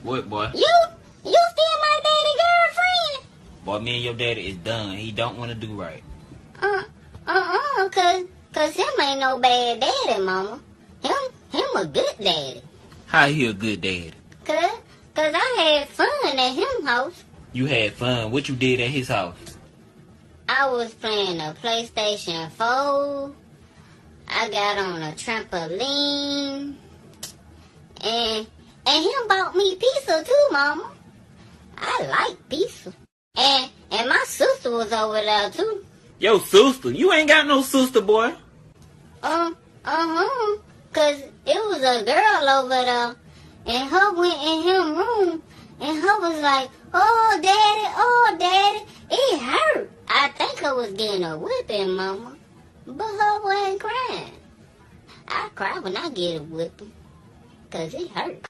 What, boy? You still my daddy girlfriend? Boy, me and your daddy is done. He don't want to do right. Cause him ain't no bad daddy, mama. Him a good daddy. How he a good daddy? Cause I had fun at him house. You had fun. What you did at his house? I was playing a PlayStation 4. I got on a trampoline. And him bought me pizza too, mama. I like pizza. And my sister was over there too. Yo, sister. You ain't got no sister, boy. Cause it was a girl over there. And her went in him room. And her was like, oh, daddy, it hurt. I think I was getting a whipping, mama. But her wasn't crying. I cry when I get a whipping. Cause it hurt.